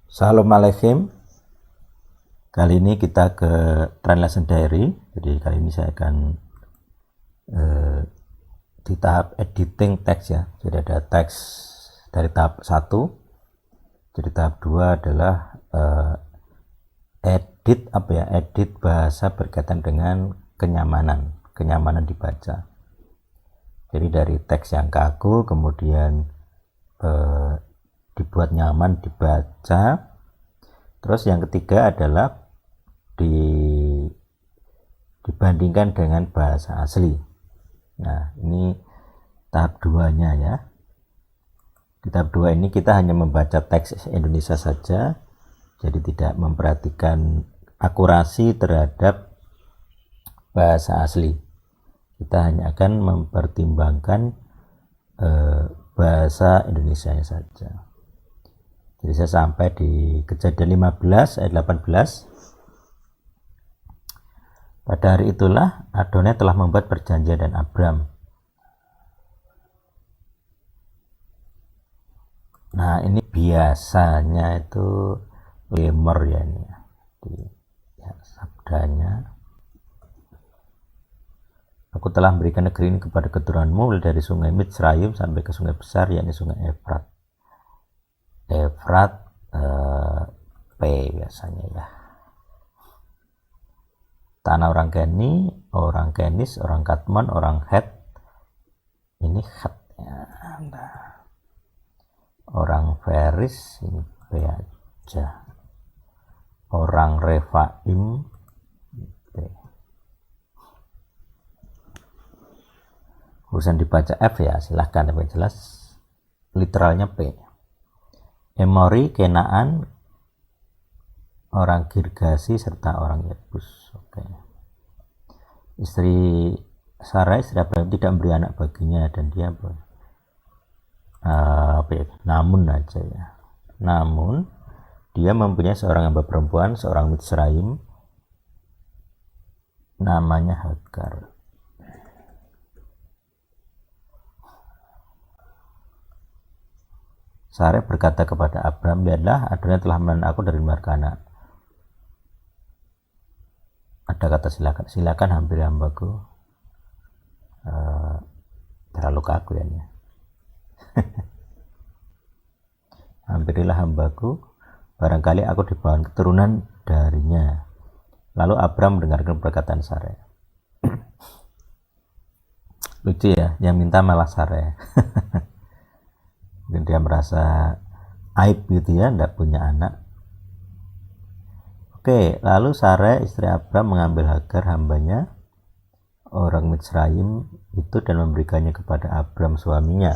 Salam alaikum. Kali ini kita ke Translation Diary. Jadi kali ini saya akan di tahap editing teks ya. Jadi ada teks dari tahap 1. Jadi tahap 2 adalah edit bahasa berkaitan dengan kenyamanan dibaca. Jadi dari teks yang kaku kemudian dibuat nyaman dibaca. Terus yang ketiga adalah dibandingkan dengan bahasa asli. Nah, ini tahap 2-nya ya. Di tahap 2 ini kita hanya membaca teks Indonesia saja, jadi tidak memperhatikan akurasi terhadap bahasa asli. Kita hanya akan mempertimbangkan bahasa Indonesianya saja. Jadi saya sampai di Kejadian 15 ayat 18. Pada hari itulah Adonai telah membuat perjanjian dengan Abram. Nah, ini biasanya itu lemur ya ini ya, sabdanya. Aku telah memberikan negeri ini kepada keturunanmu mulai dari sungai Mitsrayim sampai ke sungai besar yakni sungai Efrat. P biasanya ya. Tanah orang Keni, orang Kenis, orang Katmon, orang Het. Ini Het ya. Orang Feris ini P aja. Orang Refaim P. Urusan dibaca F ya, silahkan, tapi jelas literalnya P. Emori, Kenaan, orang Girgasi serta orang Yebus. Oke. Istri Sarai, istri Abraham tidak memberi anak baginya dan dia namun aja ya. Namun dia mempunyai seorang hamba perempuan, seorang Mitsraim, namanya Hagar. Sarai berkata kepada Abram, lihatlah Adonai telah menelan aku dari Markana. Ada kata silakan hampiri hambaku. Terlalu kaku ya ini. Hampirilah hambaku, barangkali aku dibawa keturunan darinya. Lalu Abram mendengarkan perkataan Sarai. Lucu ya, yang minta malah Sarai. Mungkin dia merasa aib gitu ya, tidak punya anak. Oke, lalu Sarai istri Abram mengambil Hagar hambanya orang Mitsrayim itu dan memberikannya kepada Abram suaminya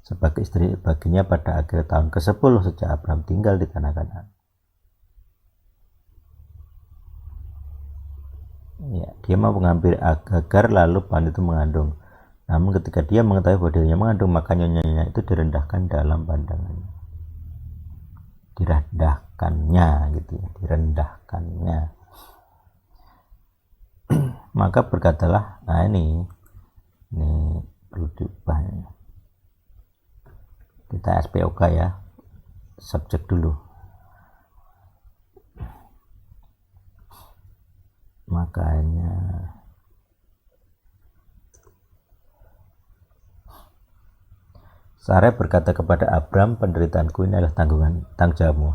sebagai istri baginya pada akhir tahun ke-10 sejak Abram tinggal di tanah Kanaan. Ya, dia mau mengambil Hagar lalu pan itu mengandung. Namun ketika dia mengetahui bahwa dirinya mengandung, maka nyonyanya itu direndahkan dalam pandangannya. Direndahkannya gitu ya, direndahkannya. Maka berkatalah, nah ini perlu diubahnya. Kita SPOK ya, subjek dulu. Makanya Sarai berkata kepada Abram, penderitaanku ini adalah tanggung jawabmu.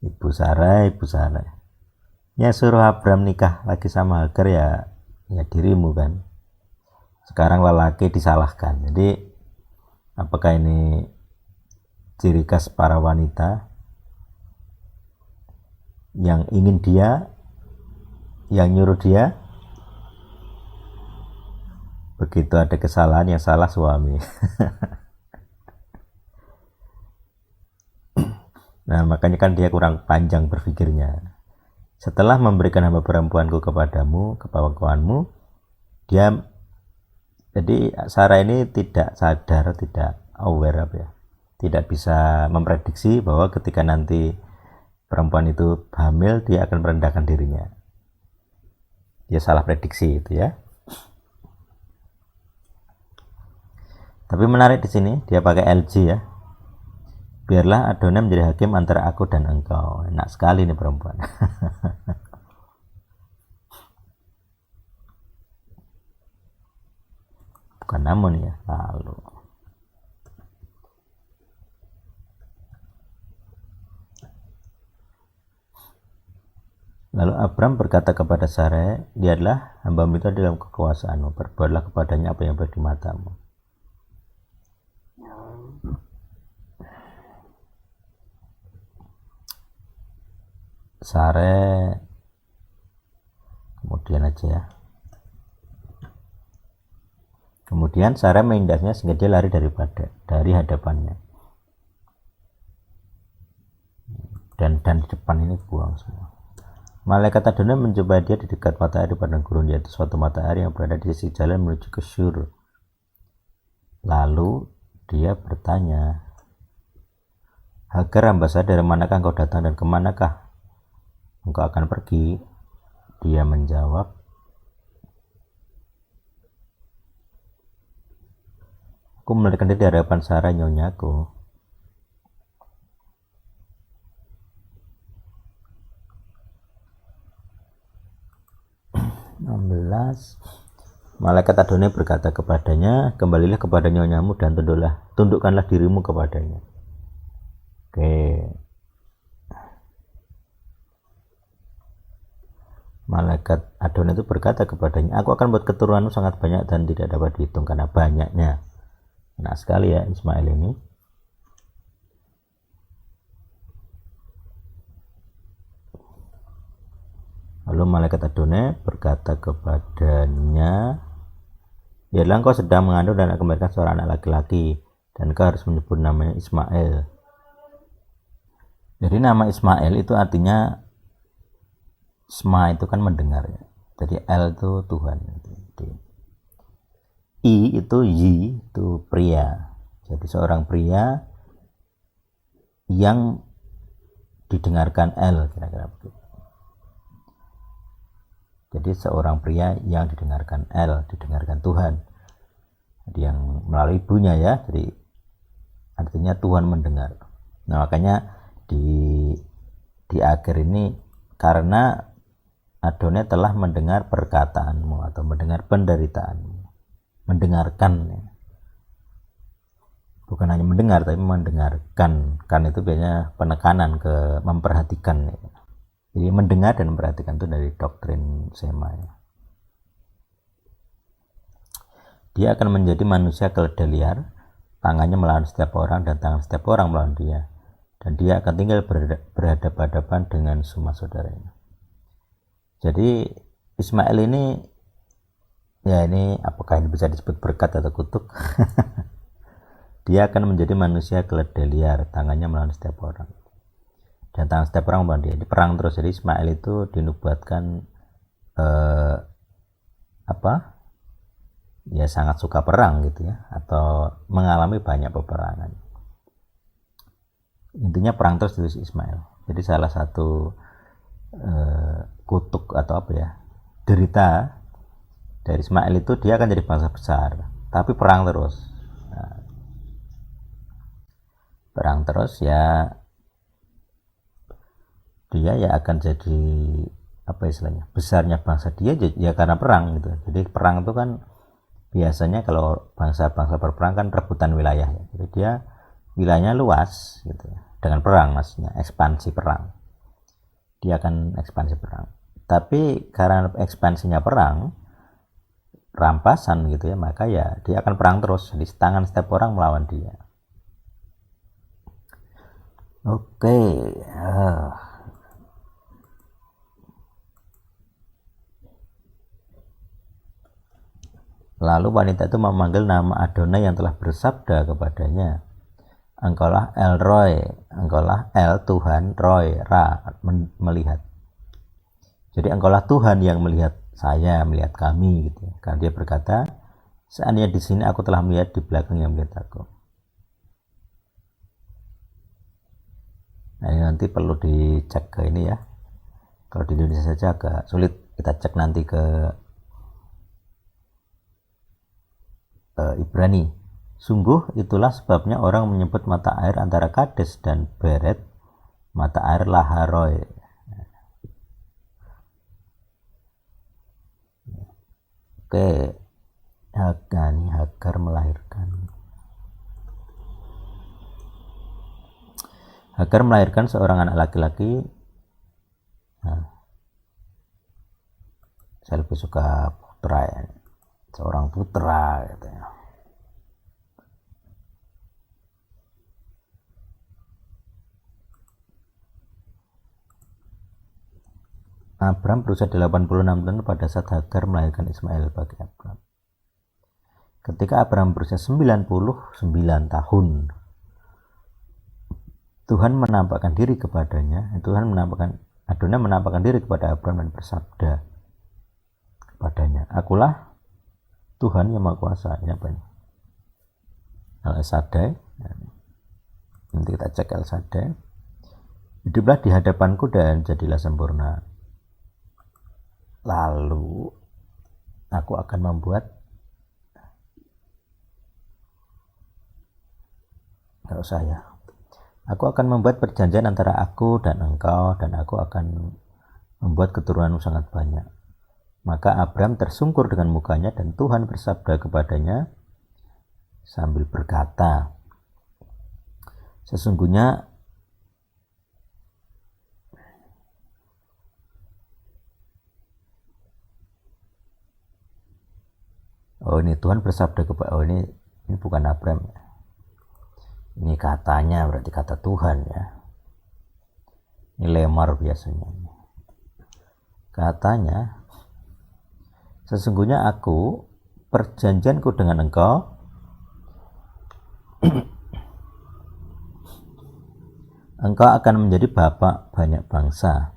Ibu Sarai. Ya suruh Abram nikah lagi sama Hagar ya dirimu kan. Sekarang lelaki disalahkan. Jadi apakah ini ciri khas para wanita yang ingin dia, yang nyuruh dia? Begitu ada kesalahan yang salah suami. Nah makanya kan dia kurang panjang berpikirnya. Setelah memberikan hamba perempuanku kepadamu, kepawakanmu, jadi Sarah ini tidak sadar, tidak aware tidak bisa memprediksi bahwa ketika nanti perempuan itu hamil dia akan merendahkan dirinya. Dia salah prediksi itu ya. Tapi menarik di sini dia pakai LG ya. Biarlah Adonai menjadi hakim antara aku dan engkau. Enak sekali nih perempuan. Bukan namun ya, Lalu Abram berkata kepada Sarai, lihatlah hamba-Mu itu dalam kekuasaanmu, perbuatlah kepadanya apa yang baik di matamu. Sarai, kemudian aja ya. Kemudian Sarai menindasnya sehingga dia lari dari hadapannya. Dan di depan ini buang semua. Malaikat Adonai menjumpai dia di dekat matahari di padang gurun, yaitu suatu matahari yang berada di sisi jalan menuju ke Syur. Lalu dia bertanya, Hagar hamba saya, dari manakah engkau datang dan kemanakah engkau akan pergi? Dia menjawab, aku melarikan diri di hadapan Sarai nyonyaku. Malaikat Adonai berkata kepadanya, kembalilah kepada nyonyamu dan tundukkanlah dirimu kepadanya. Oke. Malaikat Adonai itu berkata kepadanya, aku akan buat keturunanmu sangat banyak dan tidak dapat dihitung karena banyaknya. Nah sekali ya Ismail ini. Lalu malaikat Adonai berkata kepadanya, lihatlah engkau sedang mengandung dan akan melahirkan seorang anak laki-laki, dan engkau harus menyebut namanya Ismail. Jadi nama Ismail itu artinya Isma itu kan mendengar ya. Jadi L itu Tuhan. Jadi, I itu Yi itu pria. Jadi seorang pria yang didengarkan L, kira-kira begitu. Jadi seorang pria yang didengarkan L, didengarkan Tuhan. Jadi yang melalui ibunya ya. Jadi artinya Tuhan mendengar. Nah makanya di akhir ini, karena Adonai telah mendengar perkataanmu atau mendengar penderitaanmu, mendengarkan ya. Bukan hanya mendengar tapi mendengarkan. Kan itu biasanya penekanan ke memperhatikan ya. Jadi mendengar dan memperhatikan itu dari doktrin Sema ya. Dia akan menjadi manusia keledai liar, tangannya melawan setiap orang dan tangan setiap orang melawan dia, dan dia akan tinggal berhadapan-hadapan dengan semua saudaranya. Jadi Ismail ini ya, ini apakah ini bisa disebut berkat atau kutuk? Dia akan menjadi manusia keledai liar, tangannya melawan setiap orang dan tangan setiap orang melawan dia. Jadi perang terus. Jadi Ismail itu dinubuatkan ya sangat suka perang gitu ya, atau mengalami banyak peperangan. Intinya perang terus dari Ismail. Jadi salah satu kutuk atau apa ya, derita dari Ismail itu, dia akan jadi bangsa besar tapi perang terus. Nah, perang terus ya, dia ya akan jadi apa istilahnya, besarnya bangsa dia ya karena perang gitu. Jadi perang itu kan biasanya kalau bangsa-bangsa berperang kan rebutan wilayah ya. Jadi dia wilayahnya luas gitu ya, dengan perang maksudnya ekspansi perang. Dia akan ekspansi perang. Tapi karena ekspansinya perang, rampasan gitu ya, maka ya dia akan perang terus. Di tangan setiap orang melawan dia. Oke. Lalu wanita itu memanggil nama Adonai yang telah bersabda kepadanya, engkaulah El Roy, engkaulah El Tuhan, Roy, Ra, melihat. Jadi engkaulah Tuhan yang melihat saya, melihat kami gitu. Karena dia berkata, seandainya di sini aku telah melihat, di belakang yang melihat aku. Nah ini nanti perlu dicek ke ini ya. Kalau di Indonesia saja agak sulit, kita cek nanti ke Ibrani. Sungguh itulah sebabnya orang menyebut mata air antara Kades dan Beret mata air Laharoi. Oke, Hagar melahirkan. Hagar melahirkan seorang anak laki-laki. Nah, saya lebih suka putra ya, seorang putra gitu ya. Abram berusia 86 tahun pada saat Hagar melahirkan Ismail bagi Abram. Ketika Abram berusia 99 tahun, Tuhan menampakkan diri kepadanya. Adonai menampakkan diri kepada Abram dan bersabda kepadanya, "Akulah Tuhan yang Maha Kuasa." Ini apa ini? El-Shaddai. Nanti kita cek El-Shaddai. Hiduplah di hadapanku dan jadilah sempurna. Lalu aku akan membuat, nggak usah ya, aku akan membuat perjanjian antara aku dan engkau, dan aku akan membuat keturunanmu sangat banyak. Maka Abram tersungkur dengan mukanya, dan Tuhan bersabda kepadanya sambil berkata, sesungguhnya ini Tuhan bersabda kepada, ini bukan Abram ya. Ini katanya, berarti kata Tuhan ya. Ini lemar biasanya. Katanya, sesungguhnya aku, perjanjianku dengan engkau, engkau akan menjadi bapak banyak bangsa.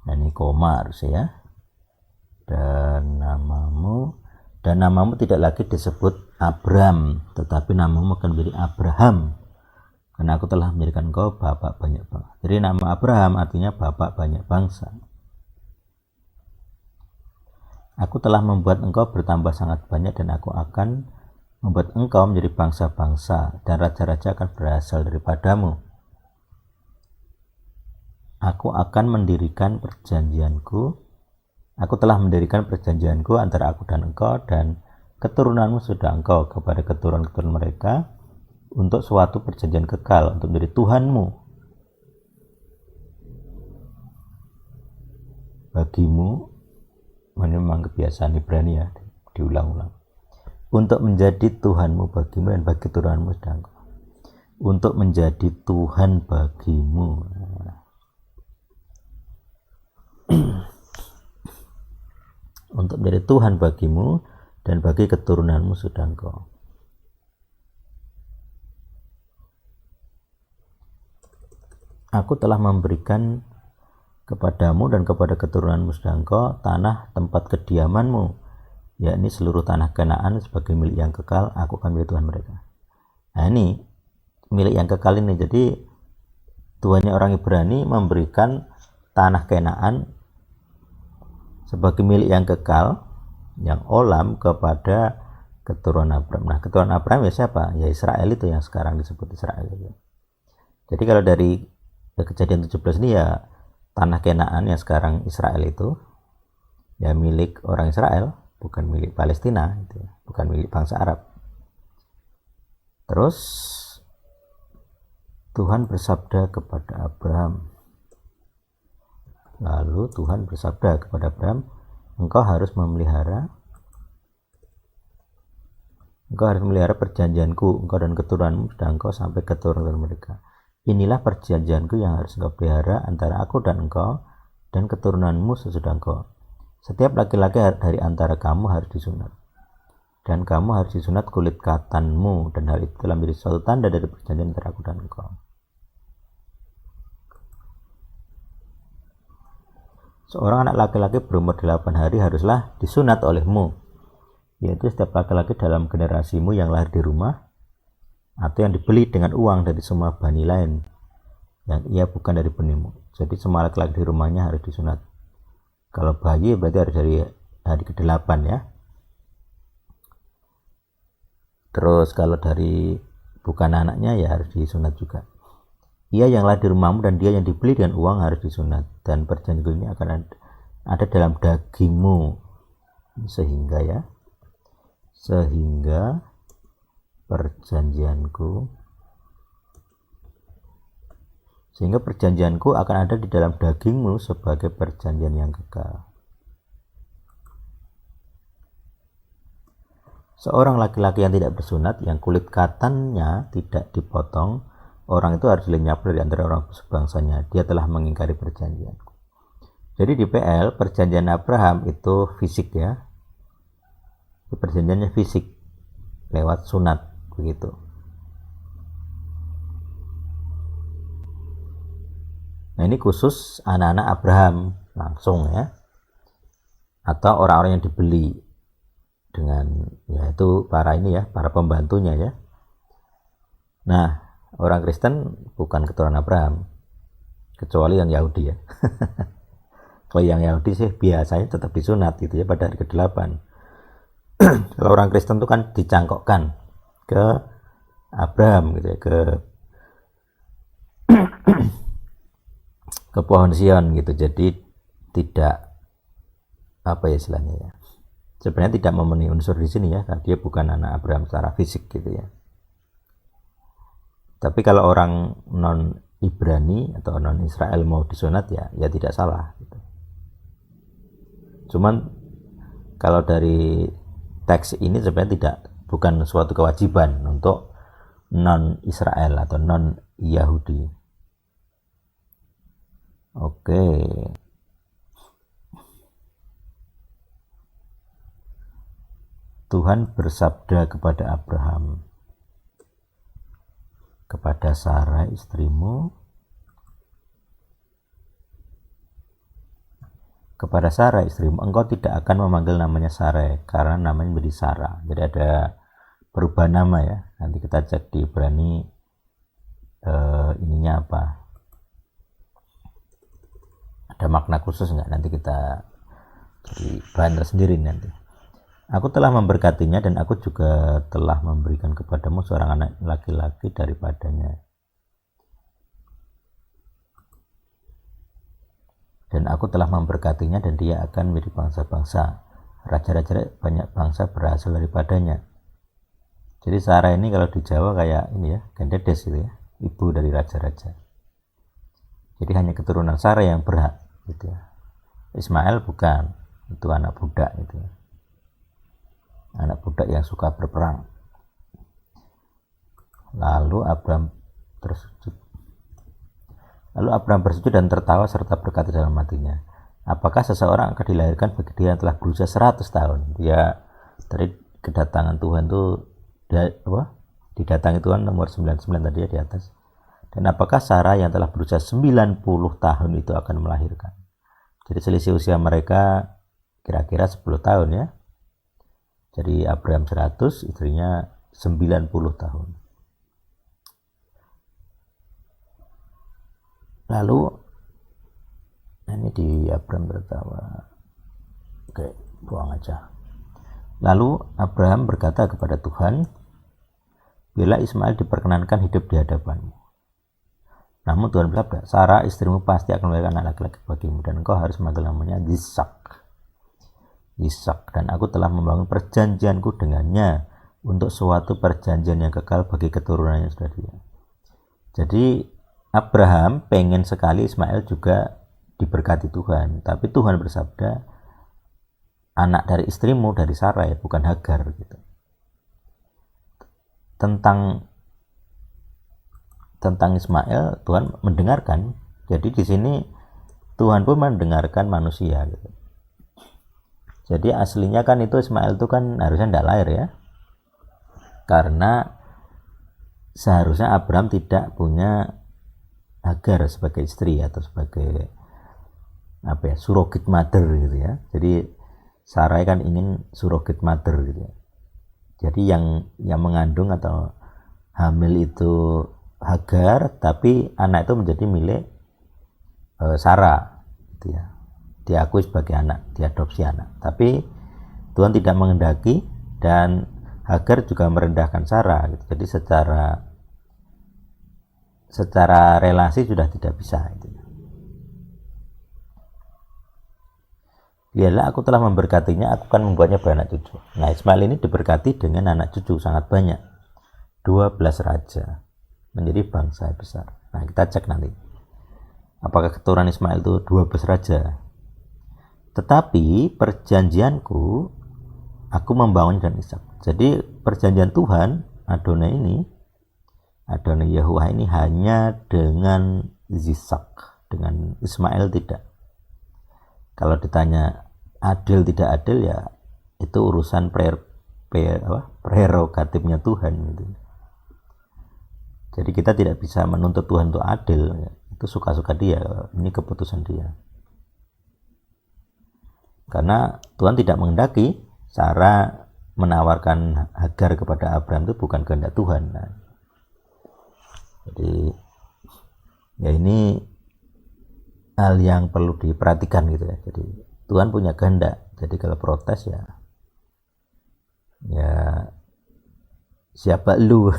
Nah, ini koma harus ya. Dan namamu tidak lagi disebut Abram, tetapi namamu akan menjadi Abraham, karena aku telah menjadikan engkau bapak banyak bangsa. Jadi nama Abraham artinya bapak banyak bangsa. Aku telah membuat engkau bertambah sangat banyak, dan aku akan membuat engkau menjadi bangsa-bangsa, dan raja-raja akan berasal daripadamu. Aku telah mendirikan perjanjianku antara aku dan engkau dan keturunanmu sudah engkau kepada keturunan mereka untuk suatu perjanjian kekal, untuk menjadi Tuhanmu bagimu. Memang kebiasaan Ibrani ya, diulang-ulang. Untuk menjadi Tuhanmu bagimu dan bagi keturunanmu sudah engkau. Untuk menjadi Tuhan bagimu. Untuk menjadi Tuhan bagimu dan bagi keturunanmu sudah engkau. Aku telah memberikan kepadamu dan kepada keturunanmu sudah engkau tanah tempat kediamanmu, yakni seluruh tanah Kanaan sebagai milik yang kekal. Aku akan menjadi Tuhan mereka. Nah, ini milik yang kekal ini. Jadi Tuhannya orang Ibrani memberikan tanah Kanaan sebagai milik yang kekal, yang olam, kepada keturunan Abraham. Nah, keturunan Abraham ya siapa? Ya Israel itu yang sekarang disebut Israel. Jadi kalau dari Kejadian 17 ini ya tanah Kanaan yang sekarang Israel itu ya milik orang Israel, bukan milik Palestina, itu ya, bukan milik bangsa Arab. Terus Tuhan bersabda kepada Abraham. Lalu Tuhan bersabda kepada Abraham, engkau harus memelihara perjanjianku, engkau dan keturunanmu sudah engkau sampai keturunan mereka. Inilah perjanjianku yang harus engkau pelihara antara aku dan engkau dan keturunanmu sesudah engkau. Setiap laki-laki dari antara kamu harus disunat, dan kamu harus disunat kulit katanmu, dan hal itu telah menjadi suatu tanda dari perjanjian antara aku dan engkau. Seorang anak laki-laki berumur 8 hari haruslah disunat olehmu, yaitu setiap laki-laki dalam generasimu yang lahir di rumah atau yang dibeli dengan uang dari semua bani lain yang ia bukan dari benimu. Jadi semua laki-laki di rumahnya harus disunat. Kalau bayi berarti harus dari hari ke-8 ya. Terus kalau dari bukan anaknya ya harus disunat juga. Ia yang lahir di rumahmu dan dia yang dibeli dengan uang harus disunat, dan perjanjian ini akan ada dalam dagingmu sehingga perjanjianku akan ada di dalam dagingmu sebagai perjanjian yang kekal. Seorang laki-laki yang tidak bersunat, yang kulit katannya tidak dipotong, orang itu harus dilenyap dari antara orang sebangsanya. Dia telah mengingkari perjanjianku. Jadi di PL, perjanjian Abraham itu fisik ya. Perjanjiannya fisik lewat sunat begitu. Nah, ini khusus anak-anak Abraham langsung ya. Atau orang-orang yang dibeli dengan yaitu para pembantunya ya. Nah, orang Kristen bukan keturunan Abraham kecuali yang Yahudi ya. Kalau yang Yahudi sih biasanya tetap disunat gitu ya pada hari ke-8. Kalau orang Kristen itu kan dicangkokkan ke Abraham gitu ya, ke pohon Sion gitu. Jadi tidak istilahnya ya. Sebenarnya tidak memenuhi unsur di sini ya, karena dia bukan anak Abraham secara fisik gitu ya. Tapi kalau orang non Ibrani atau non Israel mau disunat ya tidak salah gitu. Cuman kalau dari teks ini sebenarnya bukan suatu kewajiban untuk non Israel atau non Yahudi. Oke. Tuhan bersabda kepada Abraham, kepada Sarah istrimu, engkau tidak akan memanggil namanya Sarah karena namanya menjadi Sarah. Jadi ada perubahan nama ya. Nanti kita cek di Ibrani ininya apa. Ada makna khusus nggak? Nanti kita jadi bahan tersendiri nanti. Aku telah memberkatinya dan aku juga telah memberikan kepadamu seorang anak laki-laki daripadanya. Dan aku telah memberkatinya dan dia akan menjadi bangsa-bangsa. Raja-raja banyak bangsa berasal daripadanya. Jadi Sarah ini kalau di Jawa kayak ini ya, Gendedes gitu ya, ibu dari raja-raja. Jadi hanya keturunan Sarah yang berhak gitu ya. Ismail bukan, itu anak budak gitu ya. Anak budak yang suka berperang. Lalu Abraham bersujud dan tertawa serta berkata dalam hatinya, apakah seseorang akan dilahirkan bagi dia yang telah berusia 100 tahun? Dia dari kedatangan Tuhan tuh didatangi Tuhan nomor 99 tadi ya di atas. Dan apakah Sarah yang telah berusia 90 tahun itu akan melahirkan? Jadi selisih usia mereka kira-kira 10 tahun ya. Jadi Abraham 100, istrinya 90 tahun. Lalu ini di Abraham tertawa. Oke, buang aja. Lalu Abraham berkata kepada Tuhan, bila Ismail diperkenankan hidup di hadapanmu. Namun Tuhan bersabda, Sarah istrimu pasti akan melahirkan anak laki-laki bagimu dan engkau harus memanggil namanya Ishak, dan aku telah membangun perjanjianku dengannya untuk suatu perjanjian yang kekal bagi keturunannya sudah dia. Jadi Abraham pengen sekali Ismail juga diberkati Tuhan, tapi Tuhan bersabda anak dari istrimu, dari Sarah ya, bukan Hagar gitu. Tentang Ismail Tuhan mendengarkan. Jadi di sini Tuhan pun mendengarkan manusia gitu. Jadi aslinya kan itu Ismail itu kan harusnya tidak lahir ya, karena seharusnya Abraham tidak punya Hagar sebagai istri atau sebagai surrogate mother gitu ya. Jadi Sarai kan ingin surrogate mother gitu ya. Jadi yang mengandung atau hamil itu Hagar, tapi anak itu menjadi milik Sarah gitu ya. Diakui sebagai anak, diadopsi anak. Tapi Tuhan tidak menghendaki dan Hagar juga merendahkan Sarah gitu. Jadi secara relasi sudah tidak bisa gitu. Biarlah aku telah memberkatinya, aku akan membuatnya beranak cucu. Nah, Ismail ini diberkati dengan anak cucu sangat banyak, 12 raja, menjadi bangsa besar. Nah, kita cek nanti apakah keturunan Ismail itu 12 raja. Tetapi perjanjianku, aku membangun dan Ishak. Jadi perjanjian Tuhan Adonai Yahuwah ini hanya dengan Ishak, dengan Ismail tidak. Kalau ditanya adil tidak adil, ya itu urusan prerogatifnya Tuhan gitu. Jadi kita tidak bisa menuntut Tuhan untuk adil, ya. Itu suka-suka dia, ini keputusan dia. Karena Tuhan tidak menghendaki Sarah menawarkan Hagar kepada Abraham, itu bukan kehendak Tuhan. Nah, jadi ya ini hal yang perlu diperhatikan gitu ya. Jadi Tuhan punya kehendak. Jadi kalau protes ya siapa lu?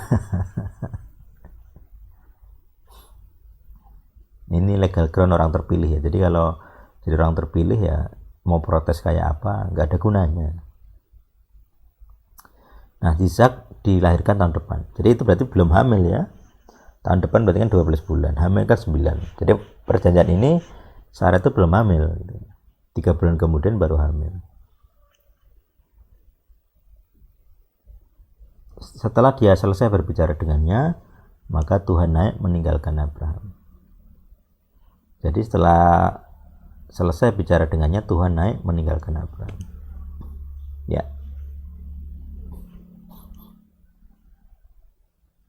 Ini legal ground orang terpilih ya. Jadi kalau jadi orang terpilih ya mau protes kayak apa nggak ada gunanya. Nah, Ishak dilahirkan tahun depan. Jadi itu berarti belum hamil ya. Tahun depan berarti kan 12 bulan. Hamil kan 9. Jadi perjanjian ini Sarah itu belum hamil gitu. 3 bulan kemudian baru hamil. Setelah dia selesai berbicara dengannya, maka Tuhan naik meninggalkan Abraham. Jadi setelah selesai bicara dengannya, Tuhan naik meninggalkan Abraham. Ya.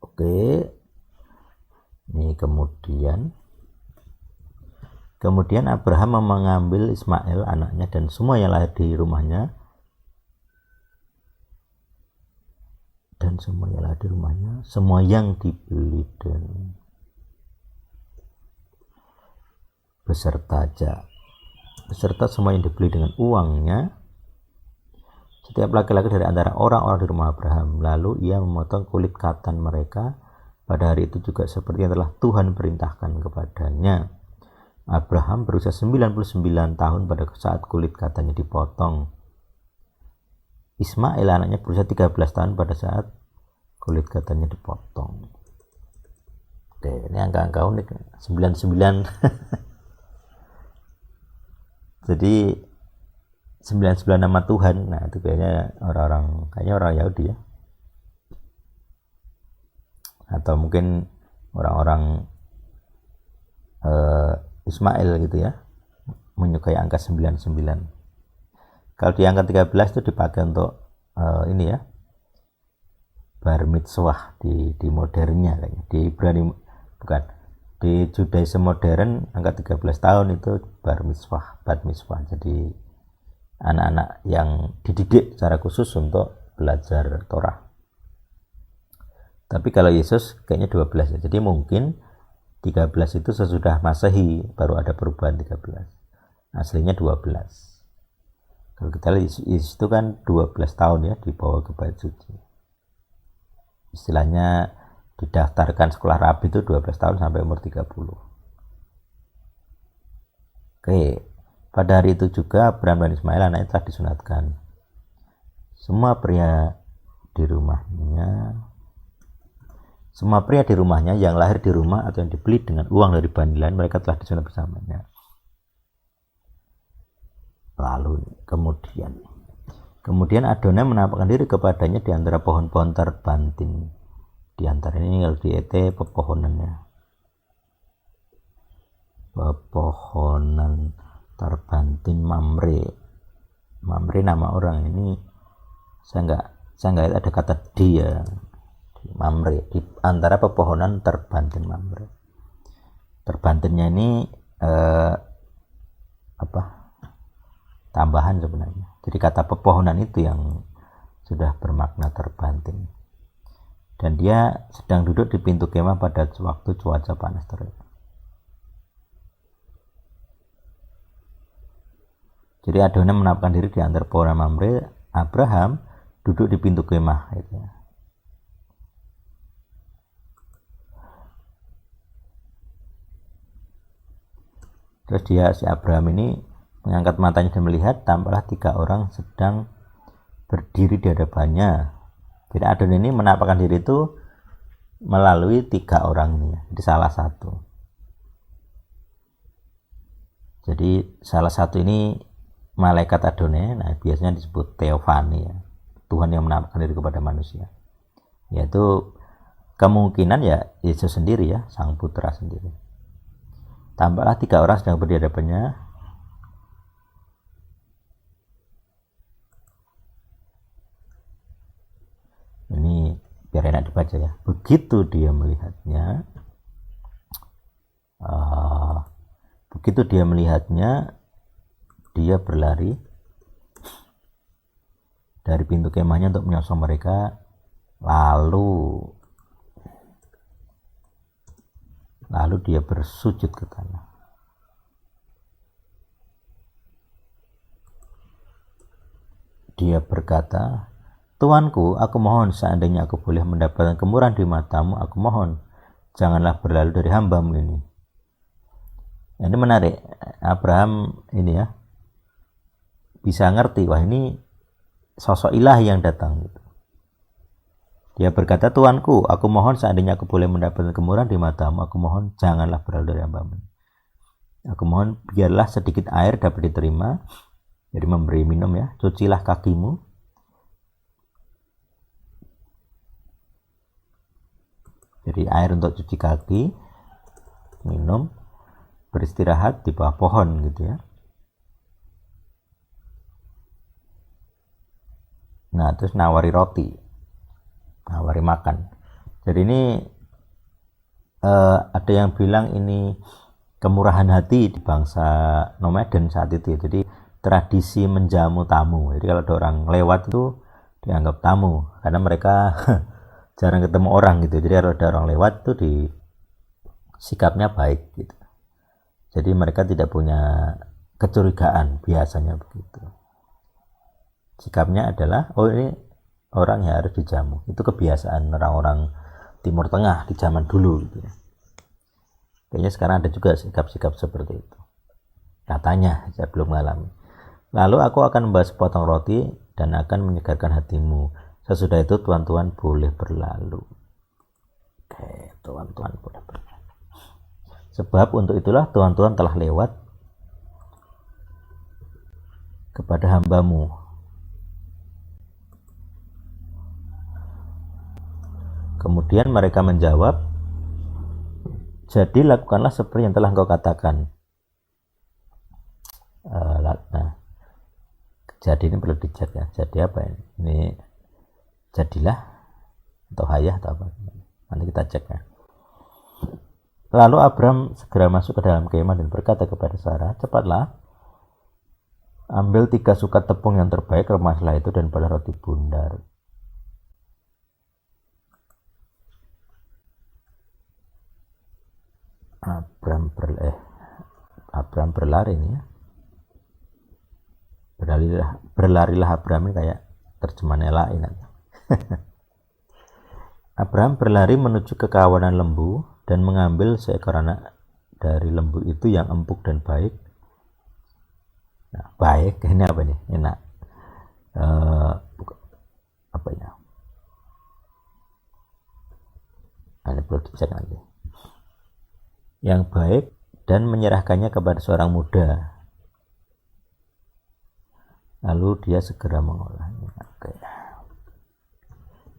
Oke. Ini kemudian Abraham mengambil Ismail anaknya dan semua yang lahir di rumahnya semua yang dibeli dan beserta semua yang dibeli dengan uangnya, setiap laki-laki dari antara orang-orang di rumah Abraham. Lalu ia memotong kulit katan mereka pada hari itu juga seperti yang telah Tuhan perintahkan kepadanya. Abraham berusia 99 tahun pada saat kulit katanya dipotong. Ismail anaknya berusia 13 tahun pada saat kulit katanya dipotong. Oke, ini angka-angka unik. 99. Jadi 99 nama Tuhan. Nah, itu kayaknya orang Yahudi ya. Atau mungkin orang-orang Ismail gitu ya, menyukai angka 99. Kalau di angka 13 itu dipakai untuk ini ya, bar mitzvah di modernnya kayaknya. Di Ibrani bukan, di Judaism modern angka 13 tahun itu bar mitzvah. Jadi anak-anak yang dididik secara khusus untuk belajar Torah. Tapi kalau Yesus kayaknya 12 ya. Jadi mungkin 13 itu sesudah Masehi baru ada perubahan 13. Aslinya 12. Kalau kita lihat Yesus itu kan 12 tahun ya dibawa ke Bait Suci. Istilahnya didaftarkan sekolah rabi itu 12 tahun sampai umur 30. Oke, pada hari itu juga Abraham dan Ismail anaknya telah disunatkan. Semua pria di rumahnya yang lahir di rumah atau yang dibeli dengan uang dari bandilan, mereka telah disunat bersamanya. Lalu kemudian Adonai menampakkan diri kepadanya di antara pohon-pohon terbantin. Di antara ini kalau di ET pepohonannya, pepohonan terbantin Mamre nama orang ini, saya nggak ada kata dia. Mamre, di antara pepohonan terbantin Mamre. Terbantinnya ini tambahan sebenarnya. Jadi kata pepohonan itu yang sudah bermakna terbantin. Dan dia sedang duduk di pintu kemah pada waktu cuaca panas terik. Jadi Adonai menampakkan diri di antara pohon Mamre. Abraham duduk di pintu kemah gitu ya. Terus si Abraham ini mengangkat matanya dan melihat, tampaklah 3 orang sedang berdiri di hadapannya. Jadi Adon ini menampakkan diri itu melalui 3 orang ini, jadi salah satu. Jadi salah satu ini malaikat Adonai, nah biasanya disebut Theophany ya, Tuhan yang menampakkan diri kepada manusia. Yaitu kemungkinan ya Yesus sendiri ya, Sang Putra sendiri. Tampaklah 3 orang sedang berdiri di hadapannya. Ini biar enak dibaca ya. Begitu dia melihatnya, dia berlari dari pintu kemahnya untuk menyongsong mereka, lalu dia bersujud ke tanah. Dia berkata, Tuanku, aku mohon seandainya aku boleh mendapatkan kemurahan di matamu, aku mohon janganlah berlalu dari hambamu ini. Ini menarik, Abraham ini ya bisa ngerti, wah ini sosok ilahi yang datang gitu. Dia berkata, Tuanku, aku mohon seandainya aku boleh mendapatkan kemurahan di matamu, aku mohon janganlah berlalu dari hambamu. Aku mohon biarlah sedikit air dapat diterima, jadi memberi minum ya, cucilah kakimu. Jadi air untuk cuci kaki, minum, beristirahat di bawah pohon gitu ya. Nah terus nawari roti, nawari makan. Jadi ini ada yang bilang ini kemurahan hati di bangsa nomaden saat itu. Jadi tradisi menjamu tamu. Jadi kalau ada orang lewat itu dianggap tamu karena mereka jarang ketemu orang gitu. Jadi kalau ada orang lewat itu sikapnya baik gitu. Jadi mereka tidak punya kecurigaan, biasanya begitu. Sikapnya adalah, oh ini orang yang harus dijamu. Itu kebiasaan orang-orang Timur Tengah di zaman dulu gitu ya. Kayaknya sekarang ada juga sikap-sikap seperti itu. Katanya, saya belum mengalami. Lalu aku akan membahas sepotong roti dan akan menyegarkan hatimu. Sesudah itu tuan-tuan boleh berlalu. Oke, tuan-tuan boleh berlalu. Sebab untuk itulah tuan-tuan telah lewat kepada hambamu. Kemudian mereka menjawab, jadi lakukanlah seperti yang telah engkau katakan. Nah, jadi ini perlu dicek ya. Jadi apa ini? Ini jadilah atau hayah atau apa? Nanti kita cek ya. Lalu Abram segera masuk ke dalam kemah dan berkata kepada Sarah, cepatlah, ambil 3 sukat tepung yang terbaik, remaslah itu dan belah roti bundar. Abram berlari nih ya. Berlarilah Abram ini kayak terjemahan lain. Abram berlari menuju ke kawanan lembu dan mengambil seekor anak dari lembu itu yang empuk dan baik. Nah, baik ini apa nih? Enak. Apa ya? Ini perlu dicek nanti. Yang baik dan menyerahkannya kepada seorang muda. Lalu dia segera mengolahnya. Oke.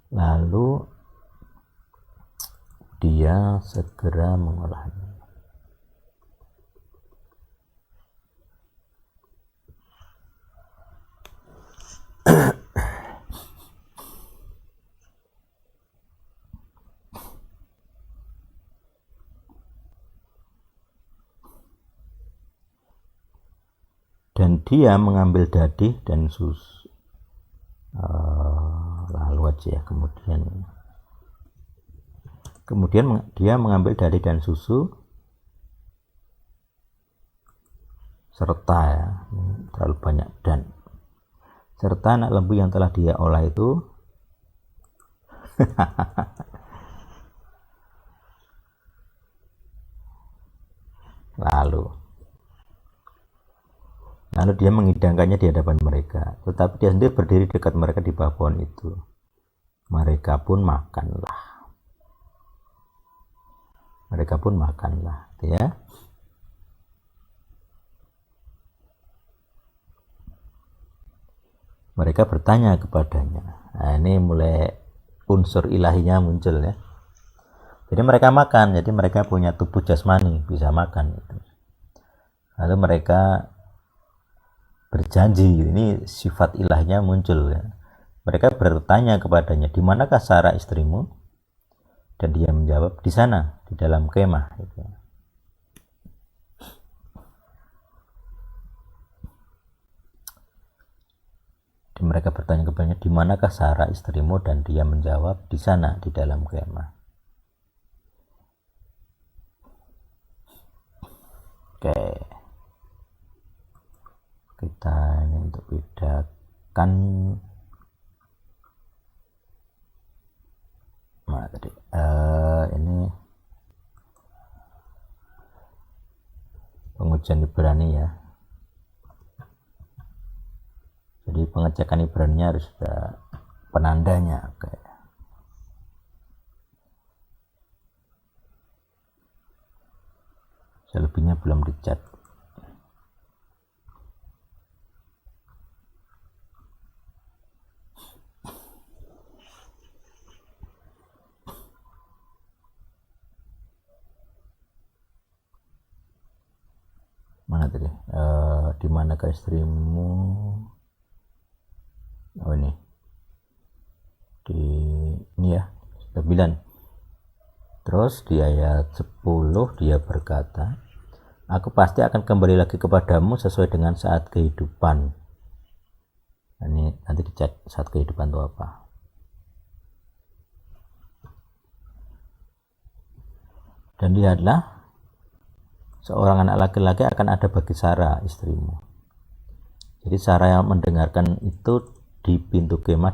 Lalu dia segera mengolahnya. Dan dia mengambil dadih dan susu. Lalu aja ya, kemudian dia mengambil dadih dan susu serta ya, terlalu banyak dan serta anak lembu yang telah dia olah itu lalu dia menghidangkannya di hadapan mereka, tetapi dia sendiri berdiri dekat mereka di bawah pohon itu. Mereka pun makanlah, ya. Mereka bertanya kepadanya. Nah, ini mulai unsur ilahinya muncul ya. Jadi mereka makan, jadi mereka punya tubuh jasmani, bisa makan gitu. Lalu mereka berjanji, ini sifat ilahnya muncul ya. Mereka bertanya kepadanya, di manakah Sarah istrimu? Dan dia menjawab, di sana, di dalam kemah gitu. Mereka bertanya kepadanya, di manakah Sarah istrimu? Dan dia menjawab, di sana, di dalam kemah. Oke, kita ini untuk bedakan mana tadi, ini pengujian Ibrani ya. Jadi pengecekan Ibrani harus ada penandanya. Oke. Selebihnya belum dicat. Mana tadi? Di manakah istrimu? Oh ini ya 9. Terus di ayat 10 dia berkata, aku pasti akan kembali lagi kepadamu sesuai dengan saat kehidupan. Ini nanti dicat saat kehidupan itu apa. Dan lihatlah, seorang anak laki-laki akan ada bagi Sarah istrimu. Jadi Sarah yang mendengarkan itu di pintu kemah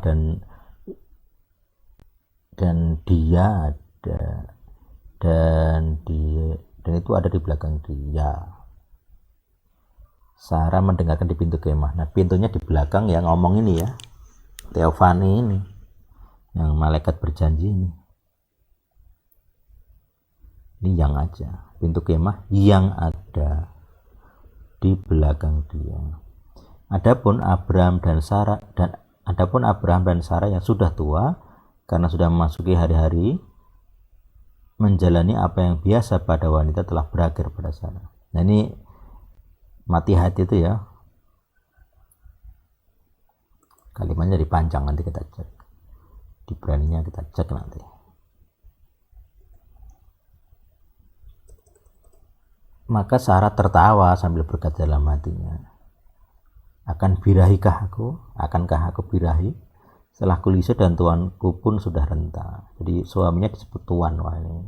dan dia ada, dan itu ada di belakang dia. Sarah mendengarkan di pintu kemah. Nah, pintunya di belakang yang ngomong ini ya, Teofani ini, yang malaikat berjanji ini yang aja, pintu kemah yang ada di belakang dia. Adapun Abraham dan Sarah yang sudah tua karena sudah memasuki hari-hari menjalani apa yang biasa pada wanita telah berakhir pada sana. Nah, ini mati hati itu ya. Kalimatnya dipanjang, nanti kita cek. Di Ibraninya kita cek nanti. Maka Sarah tertawa sambil berkata dalam hatinya, akankah aku birahi setelah kuliso dan tuanku pun sudah renta. Jadi suaminya disebut tuan. Wah, ini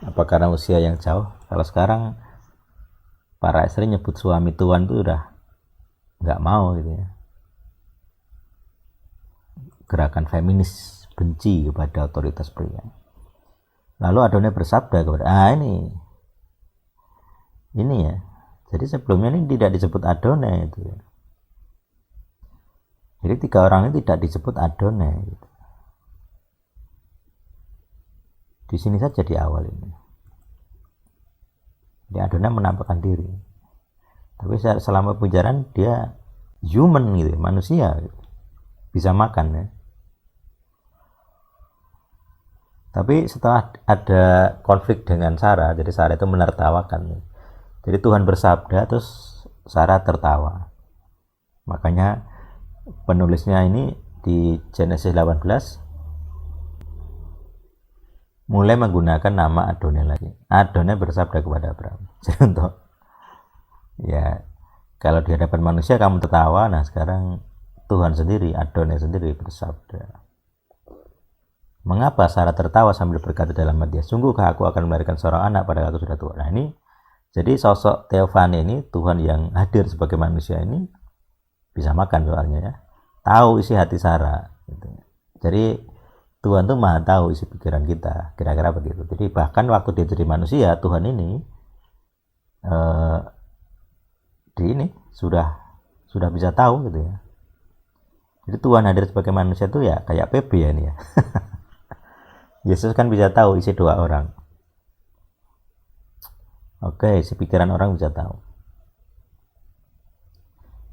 apa karena usia yang jauh? Kalau sekarang para istri nyebut suami tuan itu udah nggak mau gitu ya. Gerakan feminis benci kepada otoritas pria. Lalu Adonai bersabda kepada ini ya. Jadi sebelumnya ini tidak disebut Adonai itu ya. Jadi 3 orang ini tidak disebut Adonai gitu. Di sini saja di awal ini. Jadi Adonai menampakkan diri. Tapi selama penjarahan dia human gitu, manusia gitu. Bisa makan ya. Tapi setelah ada konflik dengan Sarah, jadi Sarah itu menertawakan. Jadi Tuhan bersabda, terus Sarah tertawa. Makanya penulisnya ini di Genesis 18 mulai menggunakan nama Adonai lagi. Adonai bersabda kepada Abraham. Jadi untuk ya, kalau di hadapan manusia kamu tertawa, nah sekarang Tuhan sendiri, Adonai sendiri bersabda. Mengapa Sarah tertawa sambil berkata dalam hatinya, sungguhkah aku akan melahirkan seorang anak padahal aku sudah tua? Nah ini, jadi sosok Teofani ini, Tuhan yang hadir sebagai manusia ini, bisa makan soalnya ya, tahu isi hati Sarah gitu. Jadi Tuhan tuh maha tahu isi pikiran kita, kira-kira begitu. Jadi bahkan waktu dia jadi manusia, Tuhan ini di ini sudah bisa tahu gitu ya. Jadi Tuhan hadir sebagai manusia itu ya kayak PB ya ini ya. Yesus kan bisa tahu isi doa orang. Oke, isi pikiran orang bisa tahu.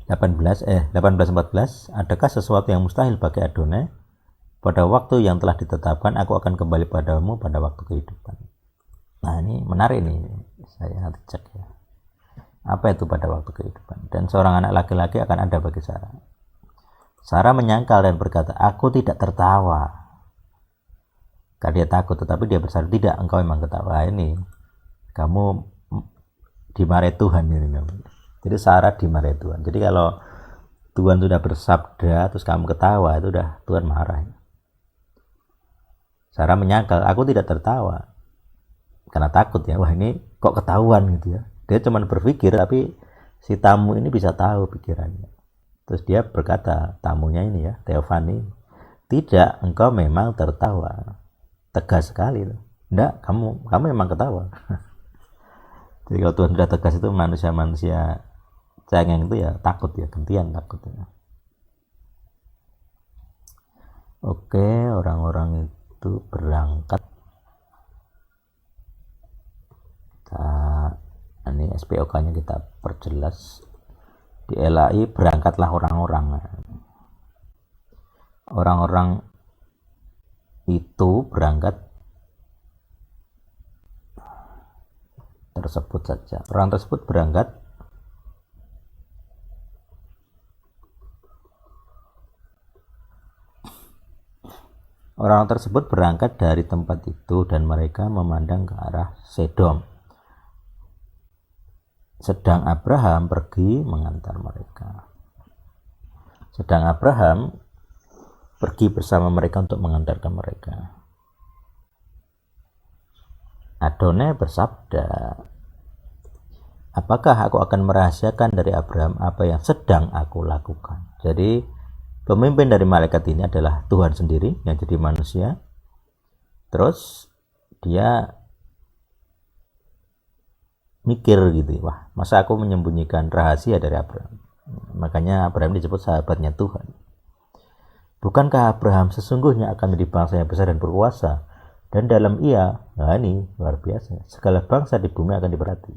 18:14, adakah sesuatu yang mustahil bagi Adonai? Pada waktu yang telah ditetapkan, aku akan kembali padamu pada waktu kehidupan. Nah ini menarik nih, saya nanti cek ya. Apa itu pada waktu kehidupan? Dan seorang anak laki-laki akan ada bagi Sarah. Sarah menyangkal dan berkata, aku tidak tertawa. Karena dia takut, tetapi dia bersabda, tidak, engkau memang ketawa. Ini kamu dimarahi Tuhan ini namanya. Jadi Sarah dimarahi Tuhan. Jadi kalau Tuhan sudah bersabda terus kamu ketawa, itu udah Tuhan marah. Sarah menyangkal, aku tidak tertawa. Karena takut ya, wah ini kok ketahuan gitu ya. Dia cuma berpikir, tapi si tamu ini bisa tahu pikirannya. Terus dia berkata, tamunya ini ya, Theophany, tidak, engkau memang tertawa. Tegas sekali. Enggak, kamu memang ketawa. Jadi kalau Tuhan sudah tegas itu manusia-manusia cengeng itu ya takut ya, gentian takut ya. Oke, orang-orang itu berangkat. Ini SPOK-nya kita perjelas. Di LAI berangkatlah orang-orang. Orang-orang itu berangkat tersebut saja. Orang tersebut berangkat dari tempat itu dan mereka memandang ke arah Sedom. Sedang Abraham pergi mengantar mereka. Sedang Abraham pergi bersama mereka untuk mengantarkan mereka. Adonai bersabda, apakah aku akan merahasiakan dari Abraham apa yang sedang aku lakukan? Jadi pemimpin dari malaikat ini adalah Tuhan sendiri yang jadi manusia. Terus dia mikir gitu, wah masa aku menyembunyikan rahasia dari Abraham? Makanya Abraham disebut sahabatnya Tuhan. Bukankah Abraham sesungguhnya akan menjadi bangsa yang besar dan berkuasa? Dan dalam ia, nah ini luar biasa, segala bangsa di bumi akan diberkati.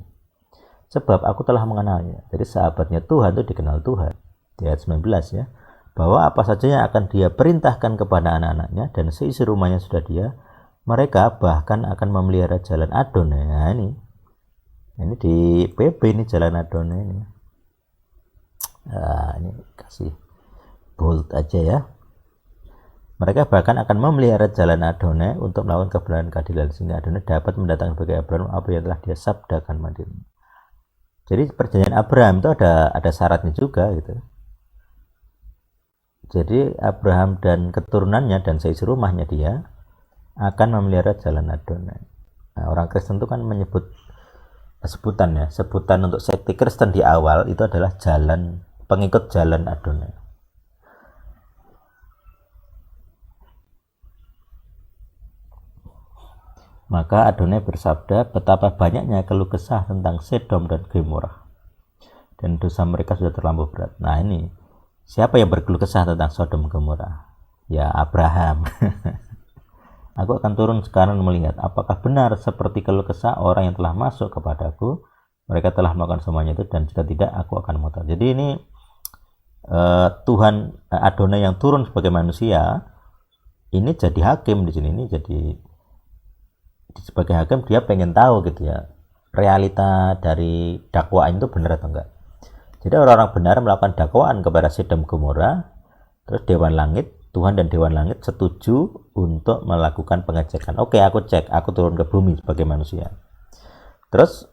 Sebab aku telah mengenalnya. Jadi sahabatnya Tuhan itu dikenal Tuhan. Di ayat 19 ya. Bahwa apa saja yang akan dia perintahkan kepada anak-anaknya dan seisi rumahnya sudah dia. Mereka bahkan akan memelihara jalan Adonai. Nah ini di PB ini jalan Adonai ini. Nah, ini kasih bold aja ya. Mereka bahkan akan memelihara jalan Adonai untuk melakukan kebenaran keadilan sehingga Adonai dapat mendatangkan bagi Abraham apa yang telah dia sabdakan mandiri. Jadi perjanjian Abraham itu ada syaratnya juga gitu. Jadi Abraham dan keturunannya dan seisi rumahnya dia akan memelihara jalan Adonai. Nah, orang Kristen itu kan menyebut sebutan untuk sekte Kristen di awal itu adalah jalan pengikut jalan Adonai. Maka Adonai bersabda, betapa banyaknya keluh kesah tentang Sedom dan Gomora, dan dosa mereka sudah terlampau berat. Nah ini, siapa yang berkeluh kesah tentang Sodom Gomora? Ya Abraham. Aku akan turun sekarang melihat apakah benar seperti keluh kesah orang yang telah masuk kepadaku. Mereka telah melakukan semuanya itu, dan jika tidak, aku akan memotong. Jadi ini Tuhan Adonai yang turun sebagai manusia ini jadi hakim di sini. Ini jadi sebagai hakim, dia pengen tahu gitu ya, realita dari dakwaan itu benar atau enggak. Jadi orang-orang benar melakukan dakwaan kepada Sodom Gomora, terus Dewan Langit, Tuhan dan Dewan Langit setuju untuk melakukan pengecekan. Oke, aku cek, aku turun ke bumi sebagai manusia. Terus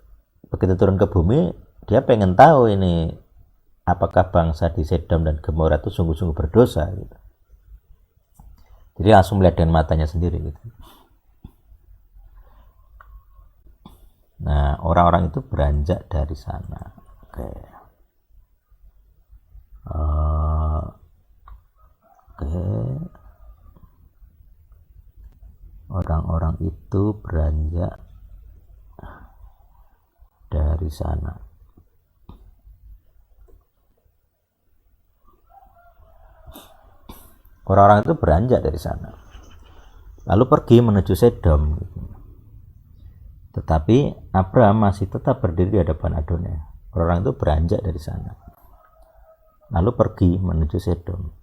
begitu turun ke bumi, dia pengen tahu ini apakah bangsa di Sodom dan Gomora itu sungguh-sungguh berdosa gitu. Jadi langsung melihat dengan matanya sendiri gitu. Nah, orang-orang itu beranjak dari sana. Oke. itu beranjak dari sana. Orang-orang itu beranjak dari sana, lalu pergi menuju Sedom. Tetapi Abraham masih tetap berdiri di hadapan Adonai. Orang-orang itu beranjak dari sana, lalu pergi menuju Sedom.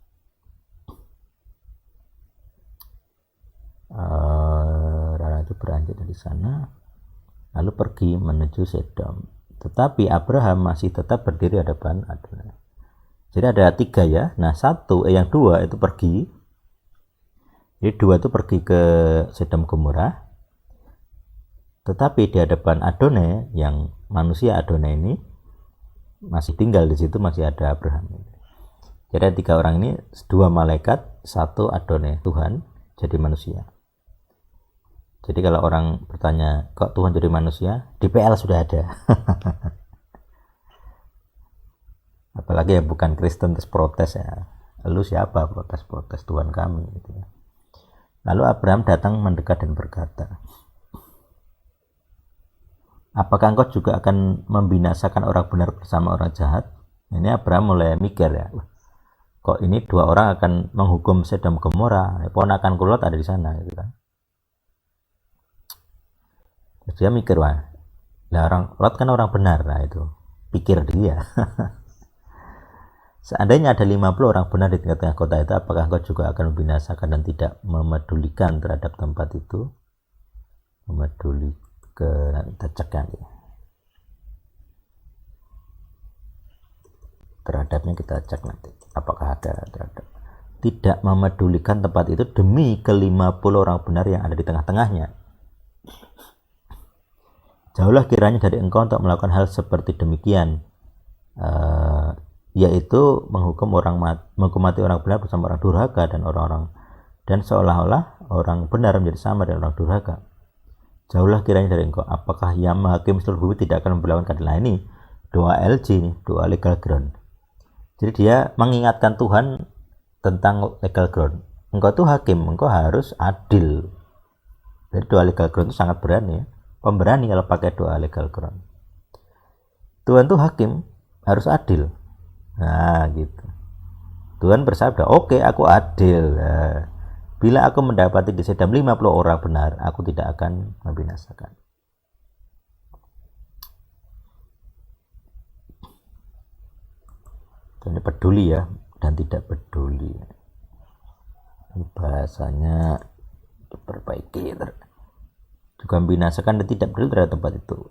Orang itu beranjak dari sana, lalu pergi menuju Sedom. Tetapi Abraham masih tetap berdiri di hadapan Adonai. Jadi ada 3 ya. Nah yang 2 itu pergi. Jadi 2 itu pergi ke Sedom Gomora. Tetapi di hadapan Adonai, yang manusia Adonai ini masih tinggal di situ, masih ada Abraham. Jadi ada 3 orang ini, 2 malaikat, 1 Adonai, Tuhan jadi manusia. Jadi kalau orang bertanya, kok Tuhan jadi manusia? Di PL sudah ada. Apalagi yang bukan Kristen terus protes ya. Lu siapa protes Tuhan kami gitu ya. Lalu Abraham datang mendekat dan berkata, apakah engkau juga akan membinasakan orang benar bersama orang jahat? Ini Abraham mulai mikir ya. Kok ini 2 orang akan menghukum Sedom Gomora? Ponakan Lot ada di sana gitu kan. Terus dia mikir, wah, Lot kan orang benar, nah itu pikir dia. Seandainya ada 50 orang benar di tengah-tengah kota itu, apakah engkau juga akan membinasakan dan tidak memedulikan terhadap tempat itu? Memedulikan, kita cek nanti. Terhadapnya kita cek nanti. Apakah ada terhadap? Tidak memedulikan tempat itu demi ke-50 orang benar yang ada di tengah-tengahnya. Jauhlah kiranya dari engkau untuk melakukan hal seperti demikian, yaitu menghukum mati orang benar bersama orang durhaka dan seolah-olah orang benar menjadi sama dengan orang durhaka. Jauhlah kiranya dari engkau. Apakah yang menghakim seluruh bumi tidak akan memperlakukan keadilan? Ini doa LG, doa legal ground. Jadi dia mengingatkan Tuhan tentang legal ground. Engkau tuh hakim, engkau harus adil. Jadi doa legal ground itu sangat berani ya. Pemberani kalau pakai doa legal ground. Tuhan tuh hakim, harus adil. Nah gitu. Tuhan bersabda, oke, aku adil. Nah, bila aku mendapati di Sedom 50 orang benar, aku tidak akan membinasakan. Ini peduli ya, dan tidak peduli. Bahasanya diperbaiki. Juga membinasakan dan tidak peduli terhadap tempat itu.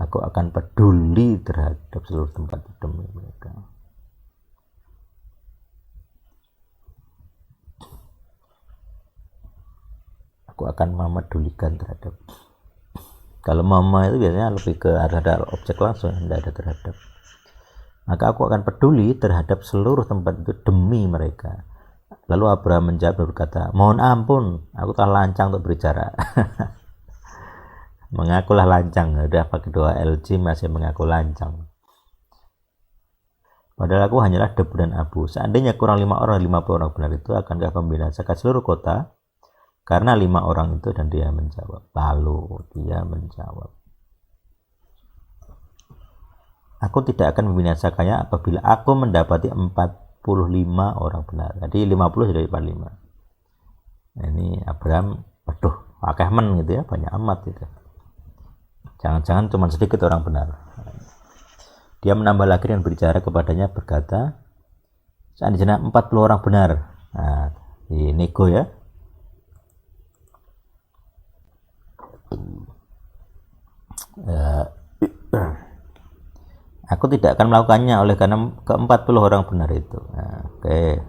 Aku akan peduli terhadap seluruh tempat demi mereka. Aku akan memedulikan terhadap. Kalau mama itu biasanya lebih ke ada objek langsung, tidak ada terhadap. Maka aku akan peduli terhadap seluruh tempat itu demi mereka. Lalu Abraham menjawab dan berkata, mohon ampun, aku telah lancang untuk berbicara. Mengakulah lancang, udah pakai doa LG masih mengaku lancang. Padahal aku hanyalah debu dan abu. Seandainya kurang 5 orang, 50 orang benar itu, akankah membinasakan seluruh kota? Karena 5 orang itu. Dan dia menjawab. Lalu dia menjawab, aku tidak akan membinasakannya apabila aku mendapati 45 orang benar. Jadi 50 sudah 45. Nah, ini Abraham, waduh, pakai men gitu ya, banyak amat gitu. Jangan-jangan cuma sedikit orang benar. Dia menambah lagi dan berbicara kepadanya berkata, seandainya 40 orang benar. Nah, di nego ya. Aku tidak akan melakukannya oleh karena ke-40 orang benar itu. Nah, oke.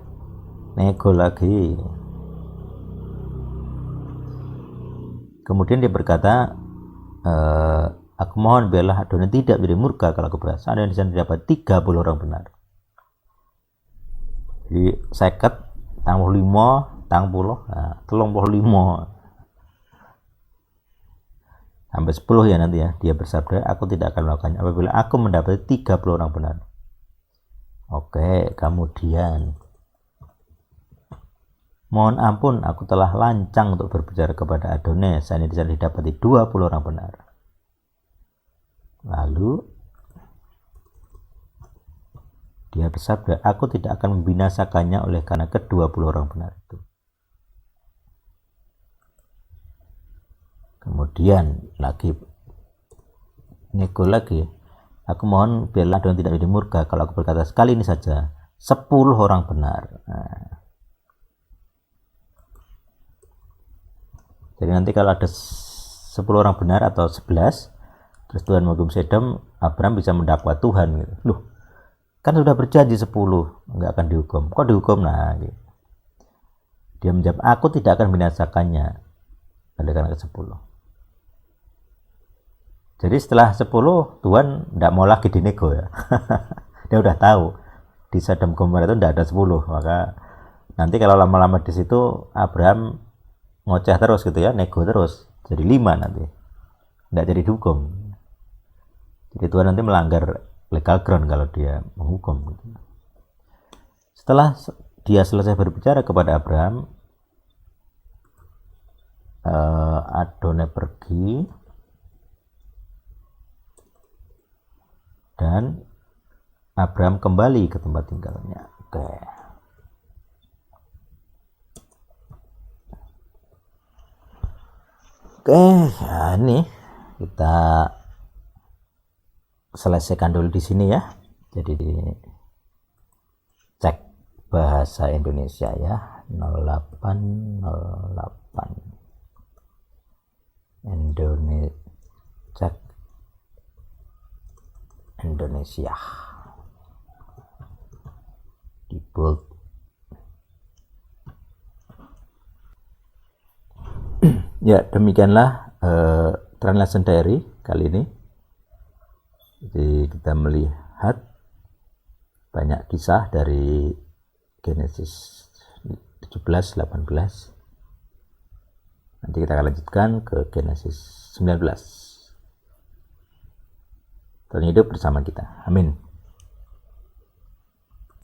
Nego lagi. Kemudian dia berkata, aku mohon biarlah Adonai tidak menjadi murka kalau aku berasa. Ada di sana dapat 30 orang benar. Jadi 50 tambah 5 30, nah, 35 sampai 10 ya nanti ya. Dia bersabda, aku tidak akan melakukannya apabila aku mendapati 30 orang benar. Oke, kemudian Mohon ampun, aku telah lancang untuk berbicara kepada Adonai. Saat ini didapati 20 orang benar. Lalu dia bersabda, aku tidak akan membinasakannya oleh karena ke-20 orang benar itu. Kemudian lagi nego lagi, aku mohon biarlah Adonai tidak menjadi murka kalau aku berkata sekali ini saja 10 orang benar. Jadi nanti kalau ada 10 orang benar atau 11, terus Tuhan menghukum Sodom, Abraham bisa mendakwa Tuhan gitu. Loh, kan sudah berjanji 10 nggak akan dihukum, kok dihukum? Nah gitu. Dia menjawab, aku tidak akan membinasakannya oleh karena ke-10. Jadi setelah 10 Tuhan tidak mau lagi dinego ya. Dia udah tahu di Sodom Gomora itu tidak ada 10, maka nanti kalau lama-lama di situ Abraham ngoceh terus gitu ya, nego terus, jadi 5 nanti tidak jadi dihukum. Jadi Tuhan nanti melanggar legal ground kalau dia menghukum gitu. Setelah dia selesai berbicara kepada Abraham, Adonai pergi dan Abraham kembali ke tempat tinggalnya. Oke. Oke, ya ini kita selesaikan dulu di sini ya. Jadi cek bahasa Indonesia ya, 0808 Indonesia, cek Indonesia di bold. Ya, demikianlah translation diary kali ini. Jadi kita melihat banyak kisah dari Genesis 17, 18. Nanti kita akan lanjutkan ke Genesis 19. Tuhan hidup bersama kita. Amin.